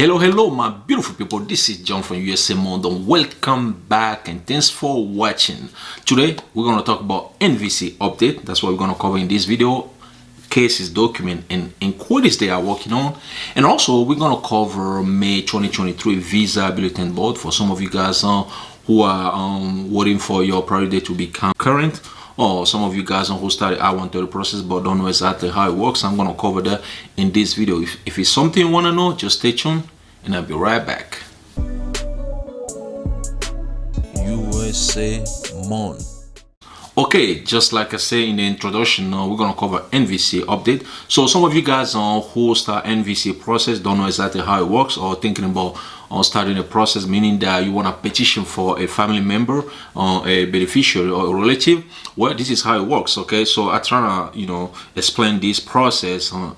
Hello, my beautiful people. This is John from USA Mode. Welcome back and thanks for watching. Today, we're going to talk about NVC update. That's what we're going to cover in this video. Cases, document, and inquiries they are working on. And also, we're going to cover May 2023 Visa Bulletin Board for some of you guys who are waiting for your priority to become current. Or some of you guys who started I-130 process but don't know exactly how it works. I'm going to cover that in this video. If it's something you want to know, just stay tuned and I'll be right back. USA Mon. Okay, just like I say in the introduction, we're going to cover NVC update. So some of you guys who start NVC process don't know exactly how it works or thinking about starting a process, meaning that you want to petition for a family member, a beneficiary or a relative. Well, this is how it works. Okay, so I try to explain this process at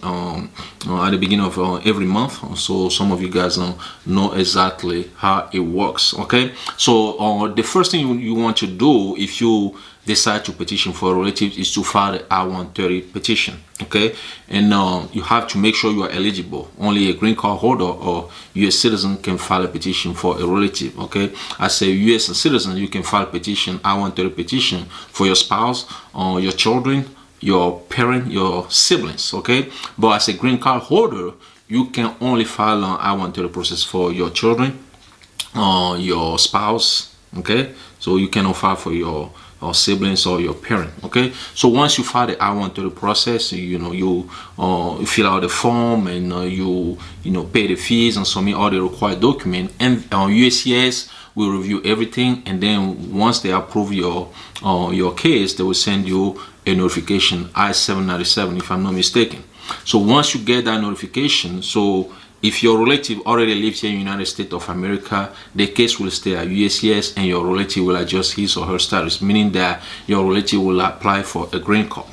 the beginning of every month, so some of you guys know exactly how it works. Okay, so the first thing you want to do if you decide to petition for a relative is to file the I-130 petition. Okay, and you have to make sure you are eligible. Only a green card holder or U.S. citizen can file a petition for a relative. Okay, as a U.S. citizen, you can file a petition, I-130 petition for your spouse, your children, your parent, your siblings. Okay, but as a green card holder, you can only file an I-130 process for your children, your spouse. Okay, so you cannot file for your siblings or your parent. Okay, so once you file the I-130 process, you fill out the form and you pay the fees and submit all the required documents, and USCIS will review everything, and then once they approve your case, they will send you a notification, I-797 if I'm not mistaken. So once you get that notification, so if your relative already lives here in the United States of America, the case will stay at USCIS and your relative will adjust his or her status, meaning that your relative will apply for a green card.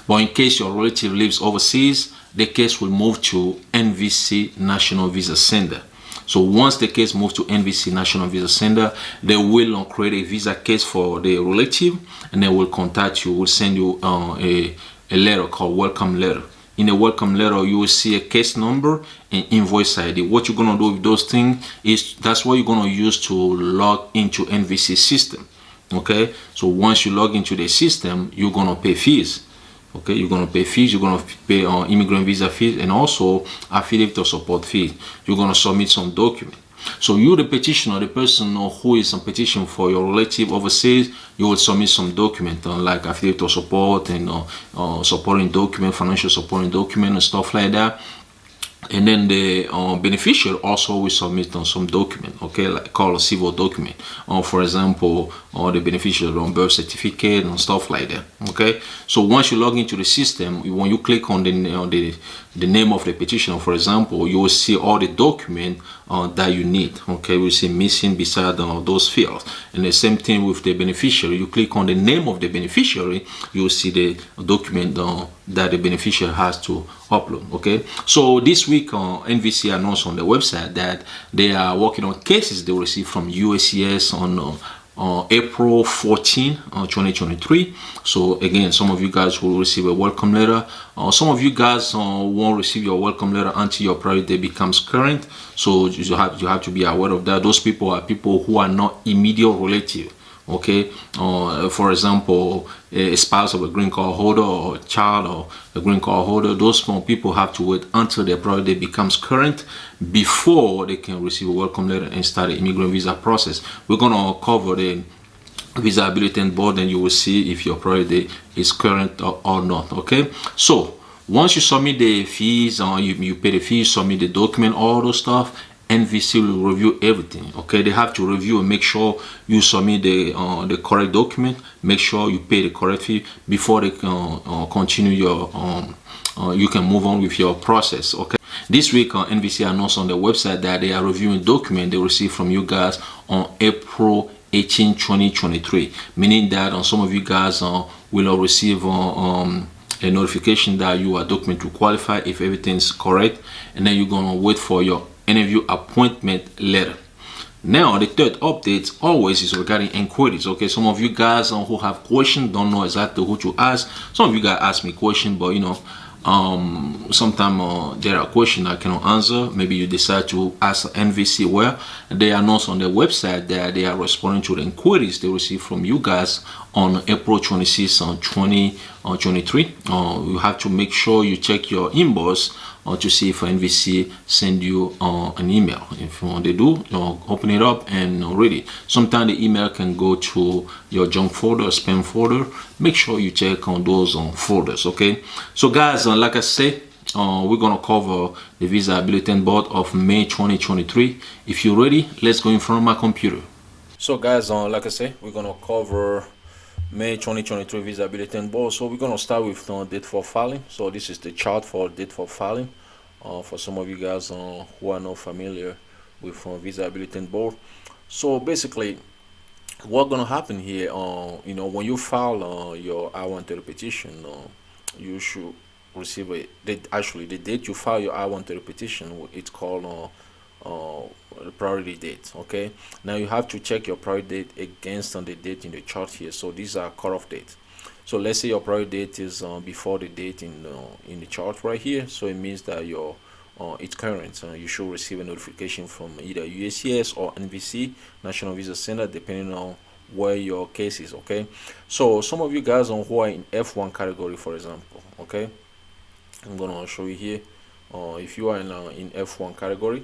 But in case your relative lives overseas, the case will move to NVC National Visa Center. So once the case moves to NVC National Visa Center, they will create a visa case for the relative, and they will contact you, will send you a letter called welcome letter. In a welcome letter, you will see a case number and invoice ID. What you're gonna do with those things is that's what you're gonna use to log into NVC system. Okay, so once you log into the system, you're gonna pay fees. Okay, you're gonna pay fees. You're gonna pay immigrant visa fees and also affiliate or support fees. You're gonna submit some document. So you, the petitioner, the person who is on petition for your relative overseas, you will submit some document like affiliate or support and supporting document, financial supporting document and stuff like that. And then the beneficiary also will submit some document, okay, like called a civil document. For example, the beneficiary on birth certificate and stuff like that. Okay, so once you log into the system, when you click on the name of the petitioner, for example, you will see all the document that you need. Okay, we see missing beside those fields. And the same thing with the beneficiary. You click on the name of the beneficiary, you will see the document that the beneficiary has to upload. Okay, so this week NVC announced on the website that they are working on cases they received from USCIS on April 14, 2023. So again, some of you guys will receive a welcome letter. Some of you guys won't receive your welcome letter until your priority becomes current. So you have to be aware of that. Those people are people who are not immediate relative. Okay, for example, a spouse of a green card holder or a child or a green card holder, those people have to wait until their priority becomes current before they can receive a welcome letter and start the immigrant visa process. We're going to cover the Visa Bulletin Board and you will see if your priority is current or not. Okay, so once you submit the fees, you pay the fees, submit the document, all those stuff, NVC will review everything. Okay, they have to review and make sure you submit the correct document, make sure you pay the correct fee before they can continue your you can move on with your process. Okay, this week NVC announced on their website that they are reviewing document they received from you guys on April 18, 2023, meaning that some of you guys will receive a notification that you are document to qualify if everything's correct, and then you're gonna wait for your interview appointment letter. Now the third update always is regarding inquiries. Okay, some of you guys who have questions don't know exactly who to ask. Some of you guys ask me questions, but Sometimes there are questions I cannot answer. Maybe you decide to ask NVC where they announce on their website that they are responding to the inquiries they receive from you guys on April 26 on 2023. You have to make sure you check your inbox to see if NVC send you an email. If they do, open it up and read it. Sometimes the email can go to your junk folder, spam folder. Make sure you check on those folders. Okay. So guys, like I said, we're gonna cover the Visa Bulletin Board of May 2023. If you're ready, let's go in front of my computer. So guys, like I said, we're gonna cover May 2023 Visa Bulletin Board. So we're gonna start with date for filing. So this is the chart for date for filing. For some of you guys who are not familiar with Visa Bulletin Board. So basically, what's gonna happen here? When you file your I-130 petition, you should receive actually the date you file your I-130 petition. It's called the priority date. Okay. Now you have to check your priority date against the date in the chart here. So these are cutoff dates. So let's say your priority date is before the date in the chart right here. So it means that your it's current. You should receive a notification from either USCIS or NVC, National Visa Center, depending on where your case is. Okay. So some of you guys who are in F1 category, for example. Okay. I'm gonna show you here. If you are in F1 category,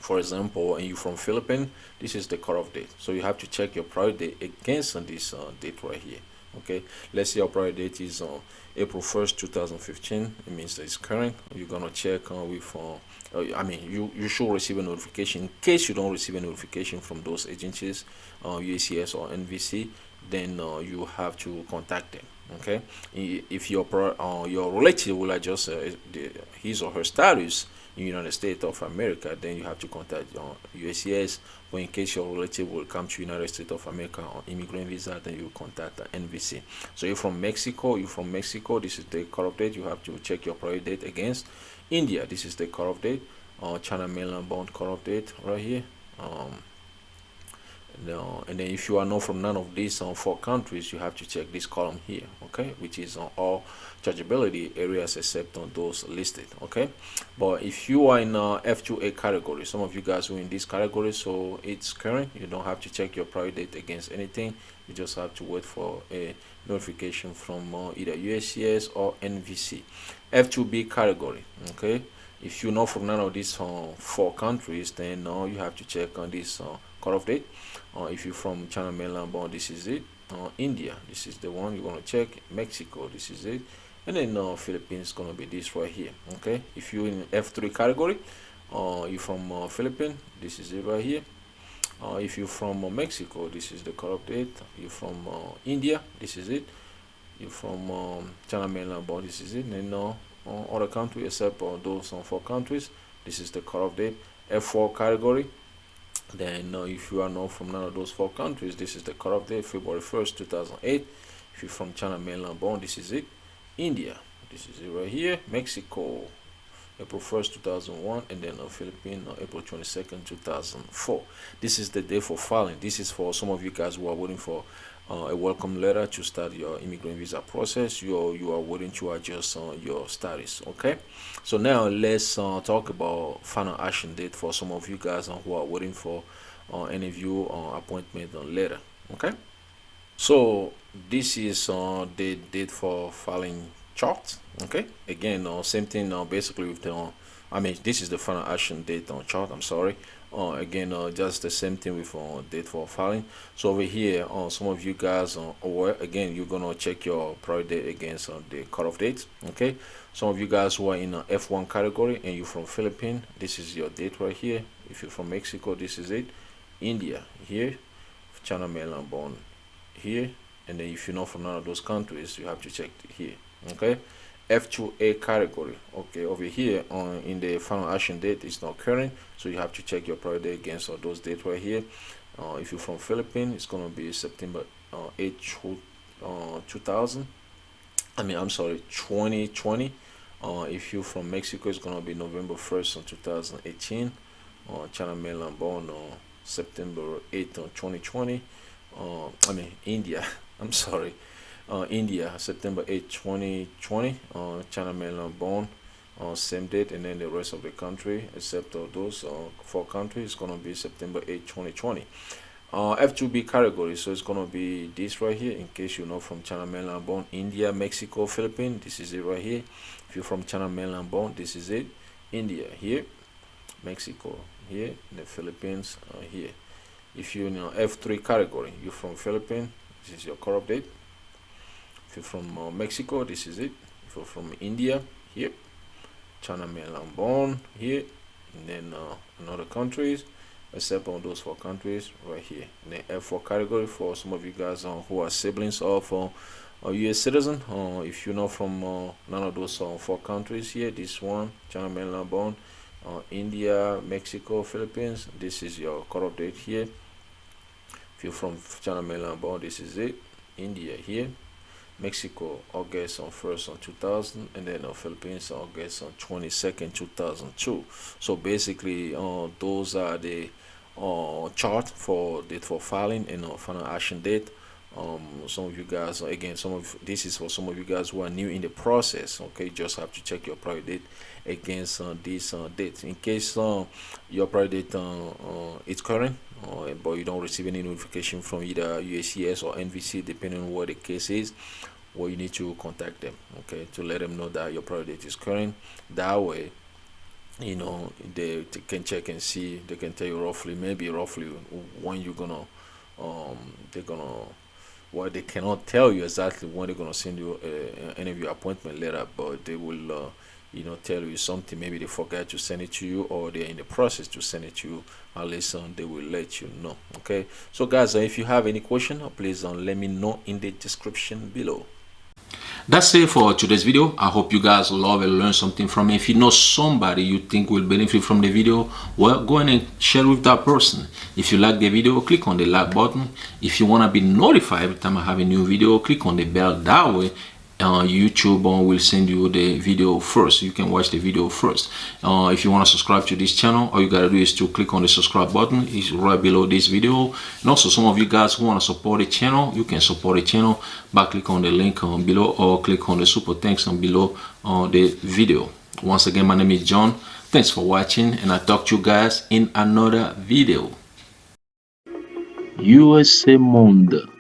for example, and you're from Philippines, this is the cutoff date. So you have to check your priority date against this date right here. Okay, let's say your priority date is April 1st 2015. It means that it's current. You're gonna check with you should receive a notification. In case you don't receive a notification from those agencies, USCIS or NVC, then you have to contact them. Okay, if your relative will adjust his or her status in the United States of America, then you have to contact USCIS. Or in case your relative will come to United States of America on immigrant visa, then you contact the NVC. So you're from Mexico. This is the cutoff date. You have to check your priority date against India. This is the cutoff date. China mainland bound cutoff date right here. And then if you are not from none of these four countries, you have to check this column here, okay, which is on all chargeability areas except on those listed. Okay, but if you are in F2A category, some of you guys are in this category, so it's current. You don't have to check your priority date against anything. You just have to wait for a notification from either USCIS or NVC. F2B category, okay, if you're not from none of these four countries, then you have to check on this cutoff date. If you're from China mainland bound, this is it. India, this is the one you're going to check. Mexico, this is it. And then Philippines is going to be this right here. Okay, if you're in F3 category, you're from Philippines, this is it right here. If you're from Mexico, this is the cutoff date. You're from India, this is it. You're from China mainland bound, this is it. And then other countries except those four countries, this is the cutoff date. F4 category, then if you are not from none of those four countries, this is the cutoff date, February 1st 2008. If you're from China mainland bound, this is it. India, this is it right here. Mexico, April 1st 2001. And then Philippines, April 22nd 2004. This is the day for filing. This is for some of you guys who are waiting for a welcome letter to start your immigrant visa process. You are waiting to adjust your status. Okay, so now let's talk about final action date for some of you guys who are waiting for interview appointment letter. Okay, so this is the date for filing chart. Okay, again, same thing basically with the this is the final action date on chart. I'm sorry. Again, just the same thing with date for filing. So over here, some of you guys aware, again, you're gonna check your priority date against the cutoff dates. Okay, some of you guys who are in F1 category and you're from Philippines, this is your date right here. If you're from Mexico, this is it. India here, China mainland bound here, and then if you're not from none of those countries, you have to check here. Okay, F2A category, okay, over here in the final action date is not current, so you have to check your priority date against those dates right here. If you're from Philippines, it's gonna be September 8 2000. I'm sorry, 2020. If you're from Mexico, it's gonna be November 1st 2018. China mainland bound September 8th 2020. India, I'm sorry, India, September 8, 2020. China mainland born same date, and then the rest of the country, except those four countries, is gonna be September 8, 2020. F2B category, so it's gonna be this right here. In case you're not from China mainland born, India, Mexico, Philippines, this is it right here. If you're from China mainland born, this is it. India here, Mexico here, and the Philippines here. If you're in F3 category, you're from Philippines, this is your correct date. If you're from Mexico, this is it. If you're from India, here, China mainland born here, and then in other countries, except on those four countries right here. And then F4 category for some of you guys who are siblings of U.S. citizen. If you're not from none of those four countries here, this one, China mainland born, India, Mexico, Philippines, this is your cutoff date here. If you're from China mainland born, this is it. India here, Mexico August 1st 2000, and then Philippines August 22nd 2002. So basically those are the chart for date for filing and final action date. Some of you guys, again, some of this is for some of you guys who are new in the process. Okay, just have to check your prior date against this date. In case your prior date is current, but you don't receive any notification from either USCIS or NVC, depending on what the case is, well, you need to contact them, okay, to let them know that your prior date is current. That way, you know, they can check and see. They can tell you roughly, maybe roughly when you're gonna they're gonna, well, they cannot tell you exactly when they're gonna send you any of your appointment letter, but they will tell you something. Maybe they forgot to send it to you, or they're in the process to send it to you. At least they will let you know. Okay, so guys, if you have any question, please let me know in the description below. That's it for today's video. I hope you guys love and learn something from it. If you know somebody you think will benefit from the video, well, go ahead and share with that person. If you like the video, click on the like button. If you want to be notified every time I have a new video, click on the bell. That way YouTube will send you the video first. You can watch the video first. If you want to subscribe to this channel, all you gotta do is to click on the subscribe button. It's right below this video. And also, some of you guys who want to support the channel, you can support the channel by click on the link below, or click on the super thanks below the video. Once again, my name is John. Thanks for watching, and I talk to you guys in another video. USA Monde.